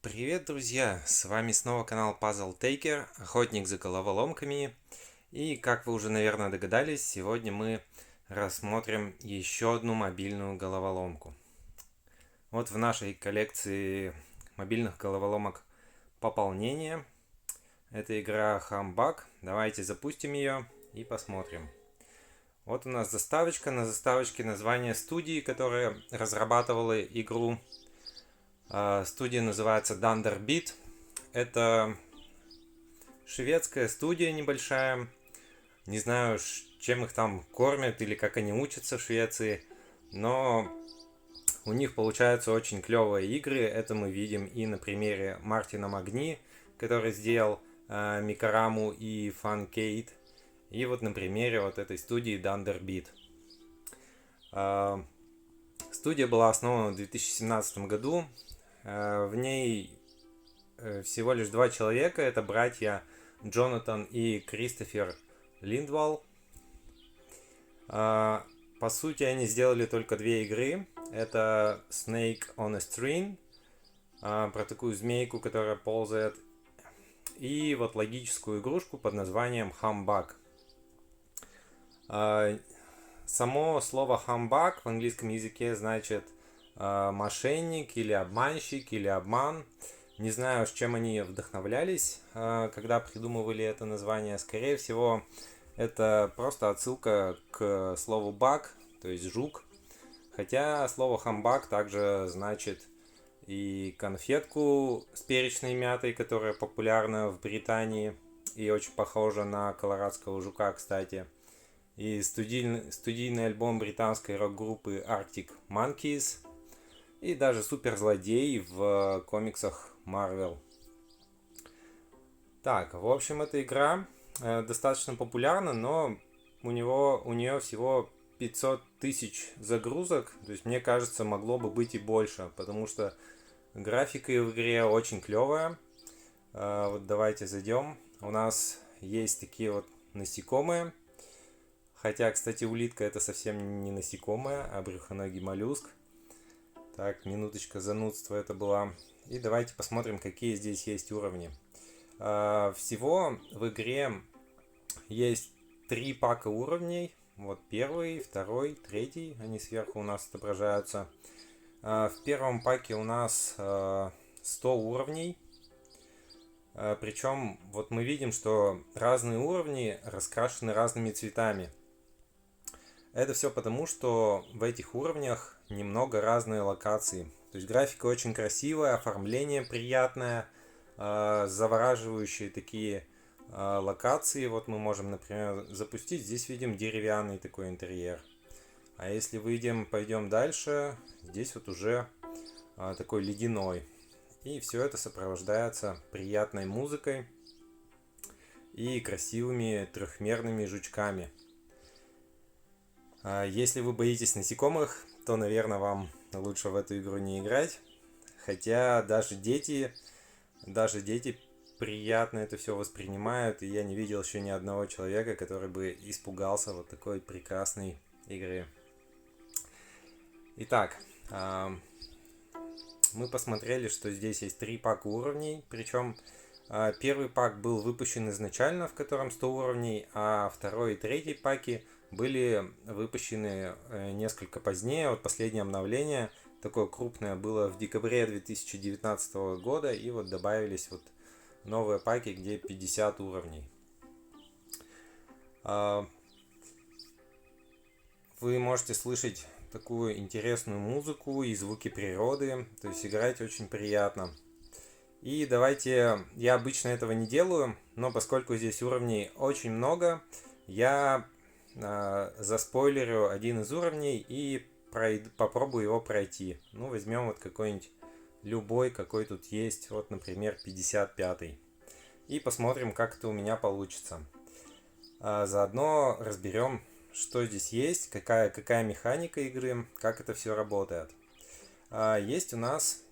Привет, друзья! С вами снова канал Puzzle Taker, охотник за головоломками. И, как вы уже, наверное, догадались, сегодня мы рассмотрим еще одну мобильную головоломку. Вот в нашей коллекции мобильных головоломок пополнение. Это игра Humbug. Давайте запустим ее и посмотрим. Вот у нас заставочка. На заставочке название студии, которая разрабатывала игру. Студия называется Dunderbeat. Это шведская студия небольшая. Не знаю, чем их там кормят или как они учатся в Швеции, но у них получаются очень клевые игры. Это мы видим и на примере Мартина Магни, который сделал Микараму и Фанкейт. И вот на примере вот этой студии Dunderbeat. Студия была основана в 2017 году. В ней всего лишь два человека. Это братья Джонатан и Кристофер Линдвал. По сути, они сделали только две игры. Это Snake on a String, про такую змейку, которая ползает. И вот логическую игрушку под названием Humbug. Само слово Humbug в английском языке значит мошенник или обманщик или обман. Не знаю, с чем они вдохновлялись, когда придумывали это название. Скорее всего, это просто отсылка к слову баг, то есть жук. Хотя слово хамбаг также значит и конфетку с перечной мятой, которая популярна в Британии и очень похожа на колорадского жука, кстати. И студийный альбом британской рок-группы Arctic Monkeys. И даже суперзлодей в комиксах Marvel. Так, в общем, эта игра достаточно популярна, но у нее всего 500 тысяч загрузок. То есть, мне кажется, могло бы быть и больше, потому что графика в игре очень клевая. Вот давайте зайдем. У нас есть такие вот насекомые. Хотя, кстати, улитка это совсем не насекомое, а брюхоногий моллюск. Так, минуточка занудства это была. И давайте посмотрим, какие здесь есть уровни. Всего в игре есть 3 пака уровней. Вот первый, второй, третий. Они сверху у нас отображаются. В первом паке у нас 100 уровней. Причем вот мы видим, что разные уровни раскрашены разными цветами. Это все потому, что в этих уровнях немного разные локации. То есть графика очень красивая, оформление приятное, завораживающие такие локации. Вот мы можем, например, запустить. Здесь видим деревянный такой интерьер. А если пойдем дальше, здесь вот уже такой ледяной. И все это сопровождается приятной музыкой и красивыми трехмерными жучками. Если вы боитесь насекомых, то, наверное, вам лучше в эту игру не играть. Хотя даже дети приятно это все воспринимают, и я не видел еще ни одного человека, который бы испугался вот такой прекрасной игры. Итак, мы посмотрели, что здесь есть 3 пака уровней, причем первый пак был выпущен изначально, в котором 100 уровней, а второй и третий паки были выпущены несколько позднее. Вот последнее обновление такое крупное было в декабре 2019 года, и вот добавились вот новые паки, где 50 уровней. Вы можете слышать такую интересную музыку и звуки природы, то есть играть очень приятно. И давайте, я обычно этого не делаю, но поскольку здесь уровней очень много, я заспойлерю один из уровней и попробую его пройти. Ну, возьмем вот какой-нибудь любой, какой тут есть, вот, например, 55-й. И посмотрим, как это у меня получится. Заодно разберем, что здесь есть, какая механика игры, как это все работает. Есть у нас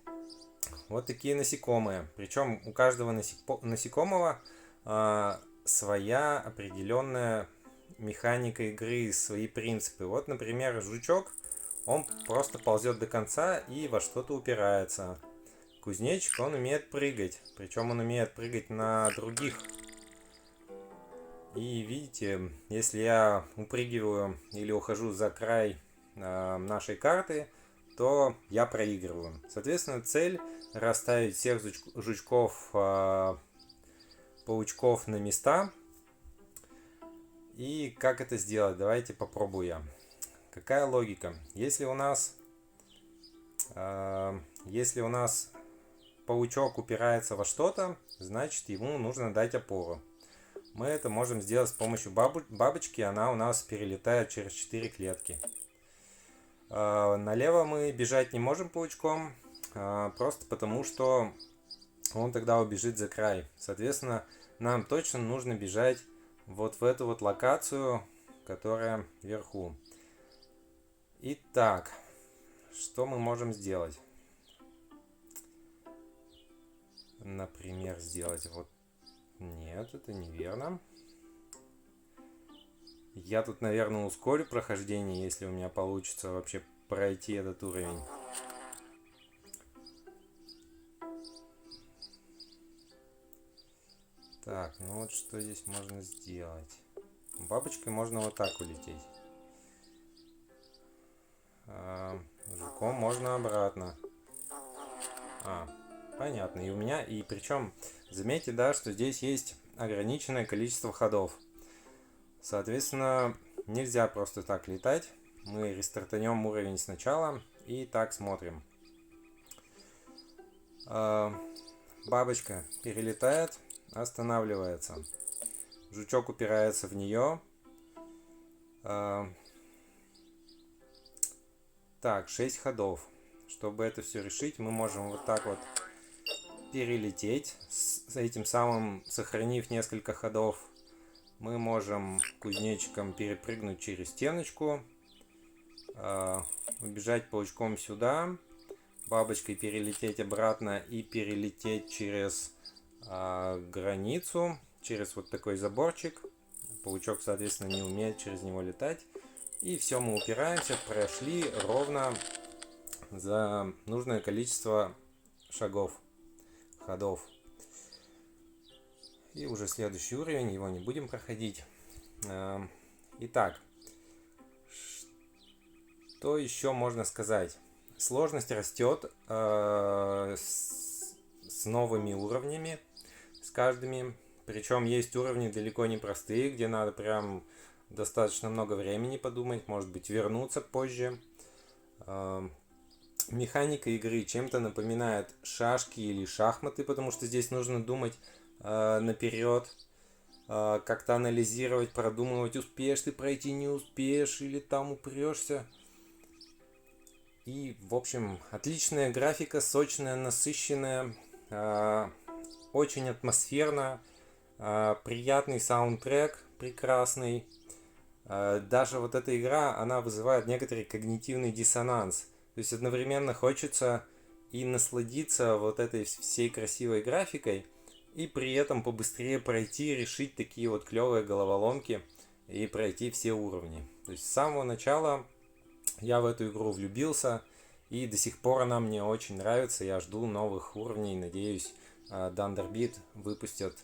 вот такие насекомые. Причем у каждого насекомого своя определенная механика игры, свои принципы. Вот, например, жучок, он просто ползет до конца и во что-то упирается. кузнечик, он умеет прыгать. Причем он умеет прыгать на других. И видите, если я упрыгиваю или ухожу за край нашей карты, то я проигрываю. Соответственно, цель расставить всех жучков, паучков на места. И как это сделать? Давайте попробую я. Какая логика? Если у нас паучок упирается во что-то, значит ему нужно дать опору. Мы это можем сделать с помощью бабочки, она у нас перелетает через 4 клетки. Налево мы бежать не можем паучком, просто потому что он тогда убежит за край. Соответственно, нам точно нужно бежать вот в эту вот локацию, которая вверху. Итак, что мы можем сделать? Например, сделать вот... Нет, это неверно. Я тут, наверное, ускорю прохождение, если у меня получится вообще пройти этот уровень. Так, ну вот что здесь можно сделать. Бабочкой можно вот так улететь. Жуком можно обратно. Понятно. И у меня, и причем, заметьте, да, что здесь есть ограниченное количество ходов. Соответственно, нельзя просто так летать. Мы рестартанем уровень сначала и так смотрим. Бабочка перелетает, останавливается. Жучок упирается в нее. Так, 6 ходов. Чтобы это все решить, мы можем вот так вот перелететь, с этим самым сохранив несколько ходов. Мы можем кузнечиком перепрыгнуть через стеночку, убежать паучком сюда, бабочкой перелететь обратно и перелететь через границу, через вот такой заборчик. Паучок, соответственно, не умеет через него летать. И все, мы упираемся, прошли ровно за нужное количество ходов. И уже следующий уровень, его не будем проходить. Итак, что еще можно сказать? Сложность растет с новыми уровнями, с каждыми. Причем есть уровни далеко не простые, где надо прям достаточно много времени подумать, может быть, вернуться позже. Механика игры чем-то напоминает шашки или шахматы, потому что здесь нужно думать наперед, как-то анализировать, продумывать, успеешь ты пройти, не успеешь, или там упрешься. И, в общем, отличная графика, сочная, насыщенная, очень атмосферно, приятный саундтрек, прекрасный. Даже вот эта игра, она вызывает некоторый когнитивный диссонанс. То есть одновременно хочется и насладиться вот этой всей красивой графикой, и при этом побыстрее пройти, решить такие вот клевые головоломки и пройти все уровни. То есть с самого начала я в эту игру влюбился, и до сих пор она мне очень нравится. Я жду новых уровней, надеюсь, Thunderbit выпустят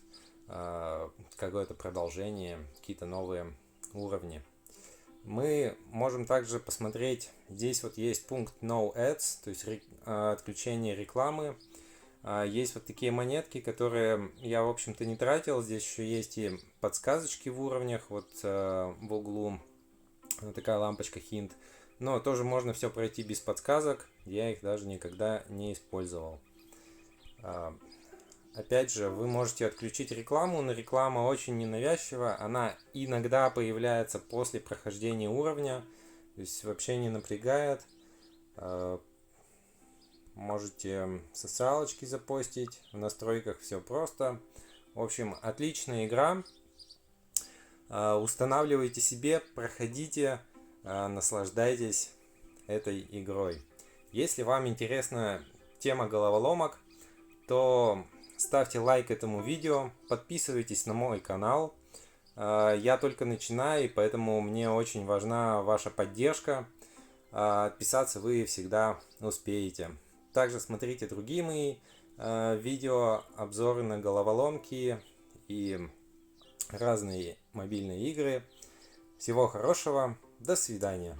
какое-то продолжение, какие-то новые уровни. Мы можем также посмотреть, здесь вот есть пункт No Ads, то есть отключение рекламы. Есть вот такие монетки, которые я, в общем-то, не тратил. Здесь еще есть и подсказочки в уровнях, вот в углу такая лампочка hint. Но тоже можно все пройти без подсказок, я их даже никогда не использовал. Опять же, вы можете отключить рекламу, но реклама очень ненавязчива, она иногда появляется после прохождения уровня, то есть вообще не напрягает. Можете социалочки запостить, в настройках все просто. В общем, отличная игра. Устанавливайте себе, проходите, наслаждайтесь этой игрой. Если вам интересна тема головоломок, то ставьте лайк этому видео, подписывайтесь на мой канал. Я только начинаю, и поэтому мне очень важна ваша поддержка. Отписаться вы всегда успеете. Также смотрите другие мои видео, обзоры на головоломки и разные мобильные игры. Всего хорошего, до свидания.